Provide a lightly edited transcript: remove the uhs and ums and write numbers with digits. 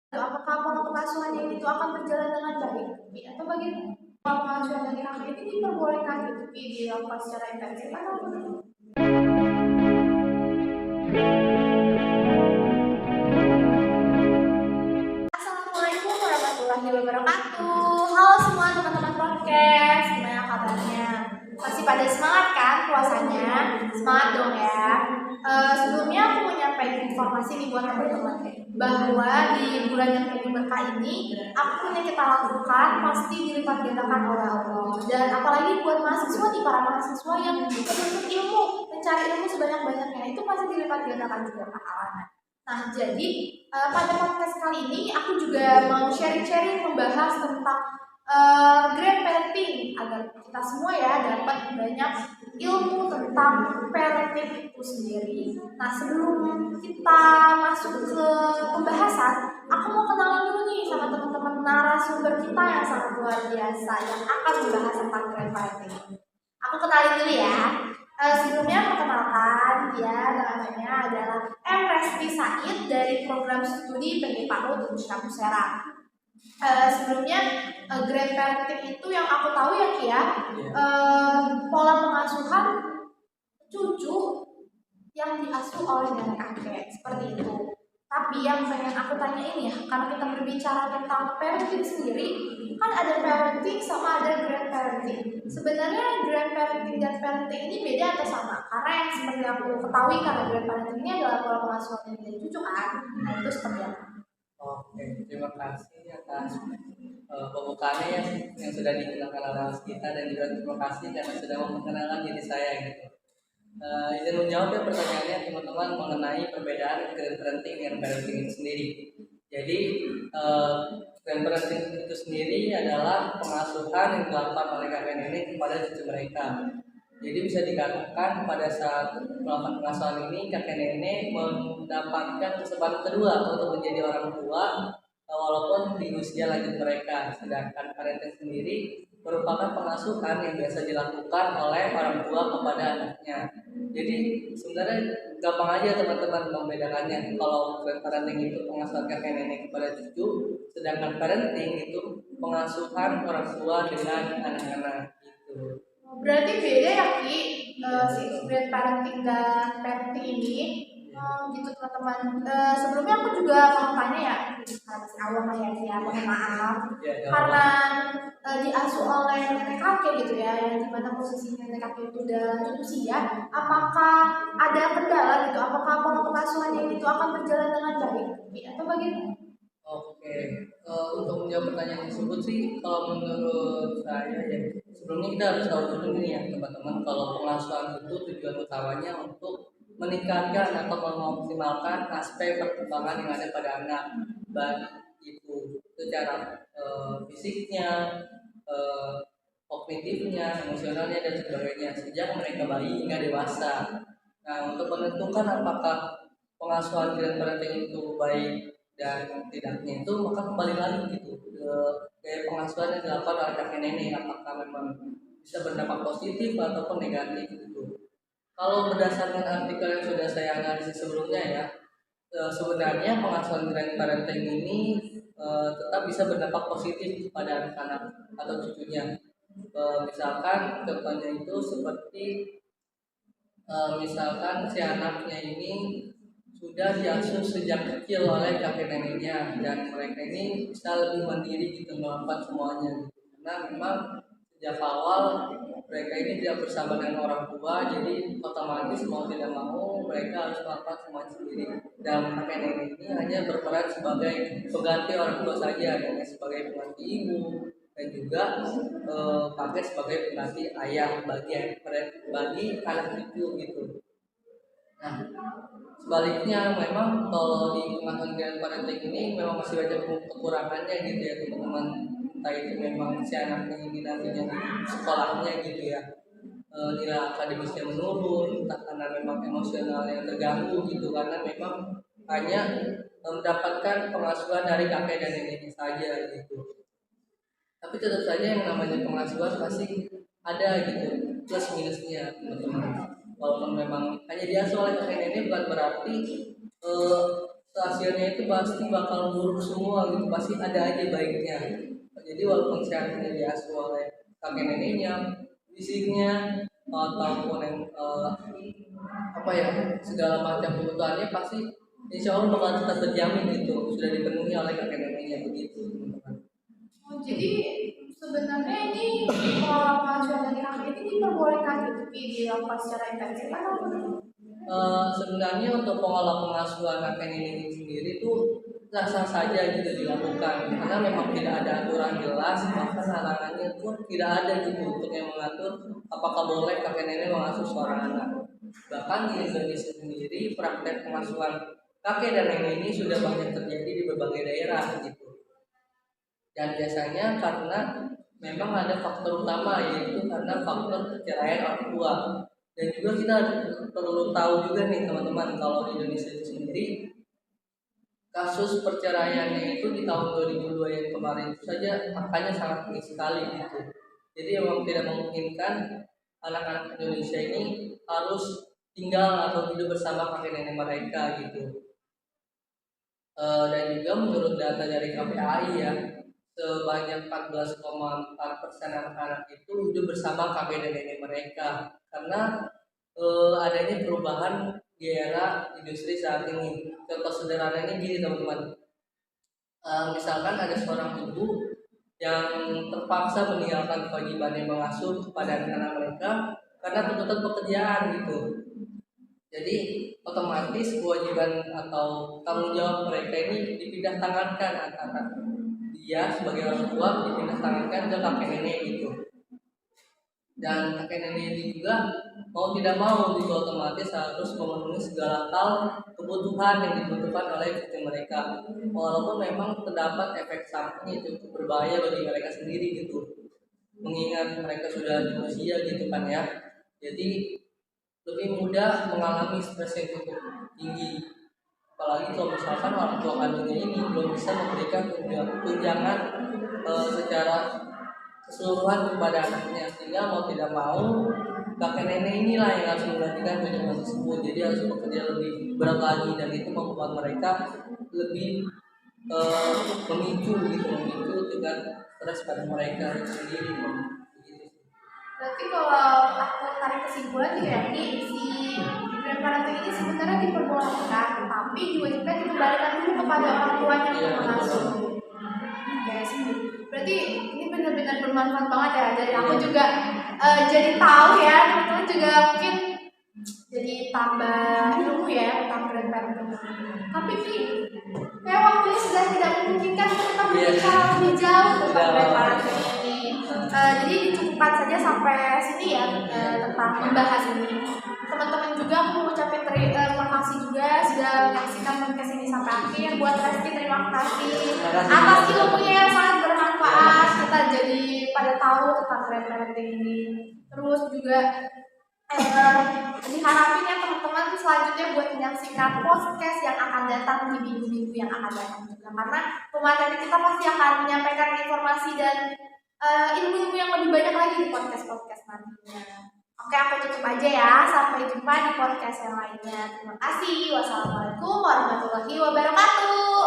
Apakah pola pengasuhannya itu akan berjalan dengan baik? Atau bagaimana? Pola pengasuhan dari kakek ini diperbolehkan gitu, dilakukan secara intensif atau bagaimana? Assalamualaikum warahmatullahi wabarakatuh. Halo semua teman-teman podcast, gimana kabarnya? Masih pada semangat kan puasanya? Semangat dong ya. Sebelumnya aku mau nyampaikan informasi nih buat teman-teman bahwa di bulan yang penuh berkah ini, apapun yang kita lakukan pasti dilipat gandakan oleh Allah. Dan apalagi buat mahasiswa nih, para mahasiswa yang menuntut ilmu, mencari ilmu sebanyak-banyaknya, itu pasti dilipat gandakan juga pahalanya. Nah, jadi pada podcast kali ini aku juga mau sharing-sharing membahas tentang grand parenting agar kita semua ya dapat banyak ilmu tentang parenting itu sendiri. Nah, sebelum kita masuk ke pembahasan, aku mau kenalan dulu nih sama teman-teman narasumber kita yang sangat luar biasa yang akan membahas tentang grand parenting. Aku kenalin dulu ya. Sebelumnya perkenalkan, dia namanya adalah M. Resti Said dari program studi PG PAUD di Kampus Serang. Sebelumnya grand parenting itu yang aku tahu ya Kia, pola pengasuhan cucu yang diasuh oleh nenek kakek seperti itu. Tapi yang pengen aku tanyain ya, karena kita berbicara tentang parenting sendiri, kan ada parenting sama ada grand parenting. Sebenarnya grand parenting dan parenting ini beda atau sama? Karena yang seperti aku ketahui, karena grand parenting ini adalah pola pengasuhan dari cucu kan. Nah, itu seperti apa? Oke, terima kasih atas pembukaannya yang sudah dikenalkan oleh kita, dan juga terima kasih karena sudah memperkenalkan diri saya gitu. Izin menjawab ya pertanyaannya teman-teman mengenai perbedaan grand parenting dan parenting itu sendiri. Jadi grand parenting itu sendiri adalah pengasuhan yang dilakukan oleh kakek nenek kepada cucu mereka. Jadi bisa dikatakan pada saat melakukan pengasuhan ini kakek nenek mendapatkan kesempatan kedua untuk menjadi orang tua walaupun di usia lanjut mereka. Sedangkan parenting sendiri merupakan pengasuhan yang biasa dilakukan oleh orang tua kepada anaknya. Jadi sebenarnya gampang aja teman-teman membedakannya. Kalau parenting itu pengasuhan kakek nenek kepada cucu, sedangkan parenting itu pengasuhan orang tua dengan anak-anak gitu. Berarti beda ya Ki, si grand parenting dan parenting ini. Gitu teman-teman. Sebelumnya aku juga mau tanya ya, karena masih awam lah ya Ki, mohon maaf. Karena diasuh oleh nenek kakek gitu ya, yang dimana posisi nenek kakek itu udah lanjut usia, apakah ada kendala gitu? Apakah pola pengasuhannya itu akan berjalan dengan baik? Atau bagaimana? Oke, untuk menjawab pertanyaan tersebut sih, kalau menurut saya ya, sebelumnya kita harus tahu dulu nih ya teman-teman, kalau pengasuhan itu tujuan utamanya untuk meningkatkan atau mengoptimalkan aspek perkembangan yang ada pada anak, baik itu secara fisiknya, kognitifnya, emosionalnya dan sebagainya sejak mereka bayi hingga dewasa. Nah, untuk menentukan apakah pengasuhan grand parenting itu baik dan tidaknya itu, maka kembali lagi gitu ke gaya pengasuhan yang dilakukan oleh kakek nenek, apakah memang bisa berdampak positif ataupun negatif gitu. Kalau berdasarkan artikel yang sudah saya analisis sebelumnya ya, sebenarnya pengasuhan grand parenting ini tetap bisa berdampak positif pada anak-anak atau cucunya. Misalkan contohnya itu seperti misalkan si anaknya ini sudah diasuh sejak kecil oleh kakek neneknya, dan mereka ini bisa lebih mandiri gitu melakukan semuanya gitu. Karena memang sejak awal mereka ini tidak bersama dengan orang tua, jadi otomatis mau tidak mau mereka harus melakukan semuanya sendiri, dan kakek nenek ini hanya berperan sebagai pengganti orang tua saja, hanya sebagai pengganti ibu, dan juga kakek sebagai pengganti ayah bagi anak cucu gitu. Nah, sebaliknya memang kalau di pengasuhan grand parenting ini memang masih banyak kekurangannya gitu ya teman-teman. Entah itu memang si anaknya ini nantinya di sekolahnya gitu ya, nilai akademisnya menurun, entah karena memang emosionalnya terganggu gitu, karena memang hanya mendapatkan pengasuhan dari kakek dan neneknya saja gitu. Tapi tetap saja yang namanya pengasuhan pasti ada gitu plus minusnya teman-teman. Walaupun memang hanya diasuh oleh kakek nenek bukan berarti hasilnya itu pasti bakal buruk semua gitu, pasti ada aja baiknya. Jadi walaupun sehatnya diasuh oleh kakek neneknya, fisiknya ataupun yang apa ya, segala macam kebutuhannya pasti insya Allah bakal tetap terjamin gitu, sudah dipenuhi oleh kakek neneknya begitu teman-teman. Oh, jadi sebenarnya ini pola pengasuhan dari kakek ini diperbolehkan gitu dilakukan secara intensif atau Sebenarnya untuk pola pengasuhan kakek nenek ini sendiri itu sah-sah saja gitu dilakukan, karena memang tidak ada aturan jelas, bahkan larangannya pun tidak ada gitu untuk yang mengatur apakah boleh kakek nenek mengasuh seorang anak. Bahkan di Indonesia sendiri praktek pengasuhan kakek dan nenek ini sudah banyak terjadi di berbagai daerah gitu. Dan biasanya karena memang ada faktor utama, yaitu karena faktor perceraian orang tua. Dan juga kita perlu tahu juga nih teman-teman, kalau di Indonesia itu sendiri kasus perceraiannya itu di tahun 2002 yang kemarin itu saja angkanya sangat tinggi sekali gitu. Jadi memang tidak memungkinkan anak-anak Indonesia ini harus tinggal atau hidup bersama kakek nenek mereka gitu. Dan juga menurut data dari KPAI ya, sebanyak 14,4% anak-anak itu hidup bersama kakek dan nenek mereka, karena adanya perubahan di era industri saat ini. Contoh sederhananya gini teman-teman, misalkan ada seorang ibu yang terpaksa meninggalkan kewajibannya mengasuh kepada anak-anak mereka karena tuntutan pekerjaan gitu. Jadi otomatis kewajiban atau tanggung jawab mereka ini dipindah tangankan antara dia sebagai orang tua, dipindah tangankan ke kakek nenek gitu. Dan kakek nenek ini juga mau tidak mau juga otomatis harus memenuhi segala hal kebutuhan yang dibutuhkan oleh cucu mereka, walaupun memang terdapat efek samping itu cukup berbahaya bagi mereka sendiri gitu, mengingat mereka sudah di usia gitu kan ya. Jadi lebih mudah mengalami stres yang cukup tinggi, apalagi kalau misalkan orang tua kandungnya ini belum bisa memberikan tunjangan secara keseluruhan kepada anaknya, sehingga mau tidak mau kakek nenek inilah yang harus menggantikan tunjangan tersebut. Jadi harus bekerja lebih berat lagi, dan itu membuat mereka lebih memicu dengan stres pada mereka sendiri. berarti kalau aku tarik kesimpulan juga ya, ini si grandparenting ini sebenarnya diperbolehkan, tapi diwajibkan dikembalikan dulu kepada orang tuanya untuk mengasuh. Oke, berarti ini benar-benar bermanfaat banget ya. Dari aku juga jadi tahu ya, teman-teman juga mungkin jadi tambah ilmu ya tentang grandparenting. Tapi Ki, kayak waktunya sudah tidak memungkinkan kita berbicara lebih jauh tentang grandparenting ini. Jadi dicukupkan saja sampai sini ya tentang membahas ini. Teman-teman juga aku mau ucapin terima kasih juga sudah menyaksikan podcast ini sampai akhir. Buat Reski terima kasih atas ilmunya yang sangat bermanfaat. Kita jadi pada tahu tentang grandparenting ini. Terus juga diharapin ya teman-teman selanjutnya buat menyaksikan podcast yang akan datang di minggu-minggu yang akan datang juga, karena pemateri kita pasti akan menyampaikan informasi dan ilmu-ilmu yang lebih banyak lagi di podcast-podcast nantinya. Oke, aku tutup aja ya. Sampai jumpa di podcast yang lainnya. Terima kasih. Wassalamualaikum warahmatullahi wabarakatuh.